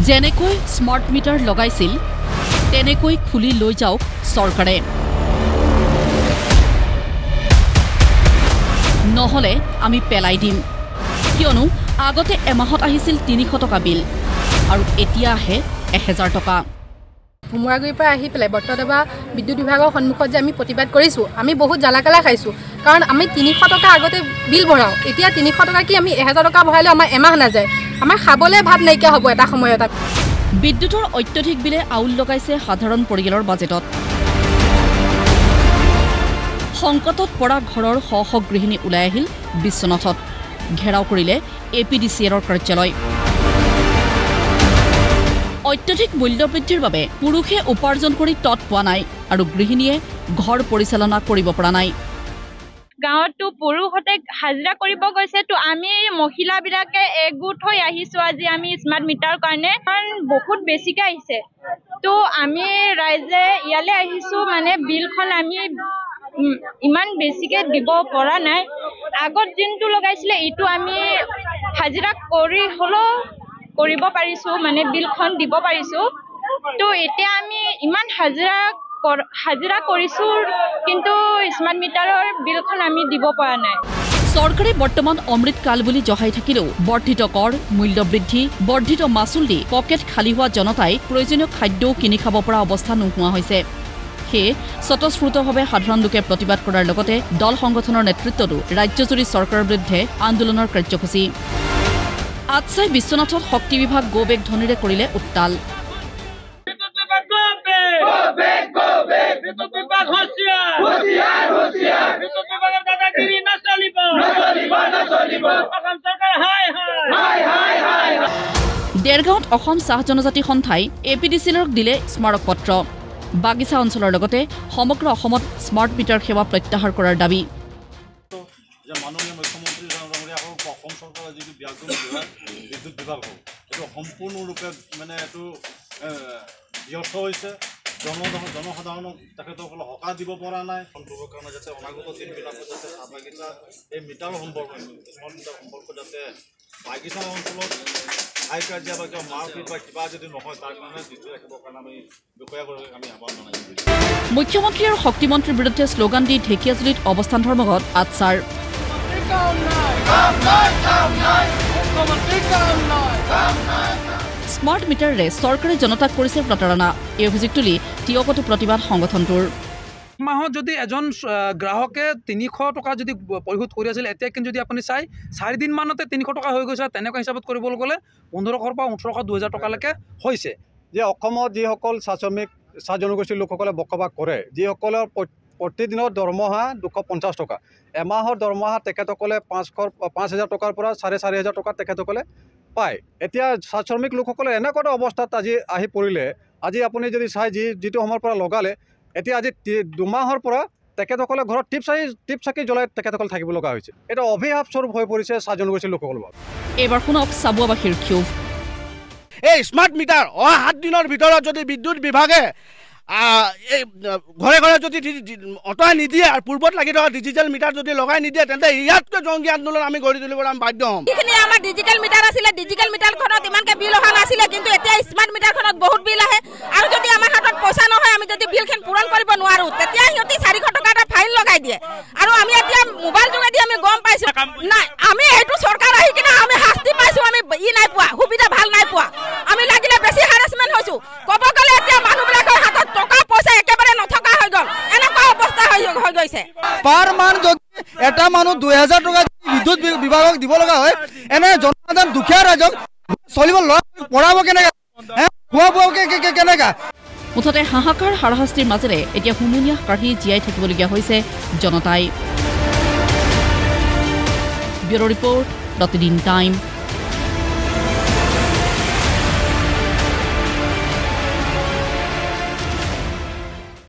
যেনেকৈ smart meter লগাইছিল তেনেকৈ খুলি লৈ যাওক চৰকাৰে নহলে আমি পেলাই দিম কিয়নো আগতে এমাহত আহিছিল 300 টকা বিল আৰু এতিয়া আহে 1000 টকা ভুমুৰাগুৰিৰ পৰা আহি পেলাই বৰ্তদবা বিদ্যুৎ বিভাগৰ সন্মুখত যে আমি প্ৰতিবাদ কৰিছো আমি বহুত জালাকালা খাইছো কাৰণ আমি 300 টকা আগতে বিল ভৰাও এতিয়া 300 টকা কি আমি 1000 টকা ভৰালে আমাৰ এমাহ না যায় আমাৰ খাবলে ভাত নাইকিয়া হ'ব এটা সময়ত বিদ্যুৎৰ অত্যধিক বিলে আউল লগাইছে সাধাৰণ পৰিয়ালৰ বাজেটত সংকটত পৰা ঘৰৰ শ গৃহিণী ওলাই আহিল বিশ্বনাথত ঘেৰাও কৰিলে এপিডিচিএলৰ কাৰ্যালয় অত্যধিক মূল্যবৃদ্ধিৰ বাবে পুৰুষে উপাৰ্জন কৰি তৎ পোৱা নাই আৰু গৃহিণীয়ে ঘৰ পৰিচালনা কৰিব পৰা নাই গাঁৱতো পুৰুষতে হাজিৰা কৰিব গৈছে তো আমি মহিলাবিলাকে একগোট হৈ আহিছো আজি আমি স্মাৰ্ট মিটাৰ কাৰণে কাৰণ বহুত বেছিকৈ আহিছে তো আমি ৰাইজে ইয়ালে আহিছো মানে বিলখন আমি ইমান বেছিকৈ দিব পৰা নাই আগত যোনটো লগাইছিলে এইটো আমি হাজিৰা কৰি হলো কৰিব পাৰিছো মানে বিলখন দিব পাৰিছো তো এতিয়া আমি ইমান হাজিৰা কৰিছো কিন্তু স্মাৰ্ট মিটাৰৰ বিলখন আমি দিব পৰা নাই চৰকাৰে বৰ্তমান অমৃত কাল বুলি জহাই থাকিলেও বৰ্ধিত কৰ মূল্য বৃদ্ধি বৰ্ধিত মাচুল দি পকেট খালি হোৱা জনতাই প্ৰয়োজনীয় খাদ্যও কিনি খাব পৰা অৱস্থা নোহোৱা হৈছে সেয়ে স্বতঃস্ফূৰ্তভাৱে সাধাৰণ লোকে প্ৰতিবাদ কৰাৰ লগতে দল সংগঠনৰ নেতৃত্বতো ৰাজ্যজুৰি চৰকাৰৰ বিৰুদ্ধে আন্দোলনৰ কাৰ্যসূচী আজচাই বিশ্বনাথত শক্তি বিভাগ গো বেক ধ্বনিৰে কৰিলে উত্তাল দেৰগাঁৱত অসম চাহ জনজাতি সন্থাই এপিডিচিএলক দিলে স্মাৰক পত্ৰ বাগিচা অঞ্চলৰ লগতে সমগ্ৰ অসমত স্মাৰ্ট মিটাৰ সেৱা প্ৰত্যাহাৰ কৰাৰ দাবী মাননীয় মুখ্যমন্ত্ৰী অসম চৰকাৰৰ যিটো বিদ্যুৎ বিভাগ হওক এইটো সম্পূৰ্ণৰূপে মানে এইটো ব্যৰ্থ হৈছে জনসাধাৰণক তেখেতসকলে সকাহ দিব পৰা নাই সন্তোষৰ কাৰণে যাতে অনাগত দিনবিলাকত যাতে চাহ বাগিচা এই মিটাৰ সম্পৰ্ক স্মাৰ্ট মিটাৰ সম্পৰ্ক যাতে বাগিচা অঞ্চলত হাই কাজিয়া বা কিবা মাৰপিট বা কিবা যদি নহয় তাৰ কাৰণে দিশটো ৰাখিবৰ কাৰণে আমি বিষয়াগৰাকীক আমি আহ্বান জনাইছোঁ মুখ্যমন্ত্ৰী আৰু শক্তিমন্ত্ৰীৰ বিৰুদ্ধে শ্লোগান দি ঢেকিয়াজুলিত অৱস্থান ধৰ্মঘট আজচাৰ স্মাৰ্ট মিটাৰেৰে চৰকাৰে জনতাক কৰিছে প্ৰতাৰণা এই অভিযোগ তুলি তিয়কতো প্ৰতিবাদ সংগঠনটোৰ মাহত যদি এজন গ্ৰাহকে 300 টকা যদি পৰিশোধ কৰি আছিল এতিয়া কিন্তু যদি আপুনি চাই 4 দিন মানতে 300 টকা হৈ গৈছে তেনেকুৱা হিচাপত কৰিবলৈ গ'লে 1500 পৰা 1800 2000 টকালৈকে হৈছে যে অসমত যিসকল চাহ জনগোষ্ঠীৰ লোকসকলে বসবাস কৰে যিসকলৰ প্ৰতিদিনৰ দৰমহা 250 টকা এমাহৰ দৰমহা তেখেতসকলে 5000 টকাৰ পৰা 4500 টকা তেখেতসকলে পায় এতিয়া চাহ শ্ৰমিক লোকসকলে এনেকুৱা অৱস্থাত আজি আহি পৰিলে আজি আপুনি যদি চাই যিটো সময়ৰ পৰা লগালে এতিয়া আজি 2 মাহৰ পৰা তেখেতসকলে ঘৰত টিপ চাকি জ্বলাই তেখেতসকলে থাকিব লগা হৈছে এটা অভিশাপ স্বৰূপ হৈ পৰিছে চাহ জনগোষ্ঠীৰ লোকসকলৰ এইবাৰ শুনক চাবুৱাবাসীৰ ক্ষোভ এই স্মাৰ্ট মিটাৰ 7 দিনৰ ভিতৰত যদি বিদ্যুৎ বিভাগে ঘৰে ঘৰে যদি অঁতৰাই নিদিয়ে আৰু পূৰ্বত লাগি থকা ডিজিটেল মিটাৰ যদি লগাই নিদিয়ে তেন্তে ইয়াতকৈ জংগী আন্দোলন আমি গঢ়ি তুলিবলৈ আমি বাধ্য হ'ম যিখিনি আমাৰ ডিজিটেল মিটাৰ আছিলে ডিজিটেল মিটাৰখনত ইমানকৈ বিল অহা নাছিলে কিন্তু এতিয়া স্মাৰ্ট মিটাৰখনত বহুত বিল আহে আৰু যদি আমাৰ হাতত পইচা নহয় আমি যদি বিলখন পূৰণ কৰিব নোৱাৰো তেতিয়া সিহঁতি 400 টকা এটা ফাইন লগাই দিয়ে আৰু আমি এতিয়া মোবাইল যোগেদি আমি গম পাইছো নাই আমি এইটো চৰকাৰ আহি কিনে আমি শাস্তি পাইছো আমি নাই পোৱা সুবিধা ভাল নাই পোৱা আমি লাগিলে বেছি হাৰাসমেণ্ট হৈছো ক'ব গ'লে এতিয়া মানুহবিলাকৰ হাতত টকা পইচা একেবাৰে নথকা হৈ গ'ল এনেকুৱা অৱস্থা হৈ গৈছে পাৰ মান যদি এটা মানুহ 2000 টকা বিদ্যুৎ বিভাগক দিব লগা হয় এনে জনসাধাৰণ দুখীয়া ৰাইজক চলিব পঢ়াব কেনেকৈ খোৱা বোৱা কেনেকৈ মুঠতে হাহাকাৰ হাৰাশাস্তিৰ মাজেৰে এতিয়া হুমুনিয়াহ কাঢ়ি জীয়াই থাকিবলগীয়া হৈছে জনতাই ব্যুৰো ৰিপৰ্ট প্ৰতিদিন টাইম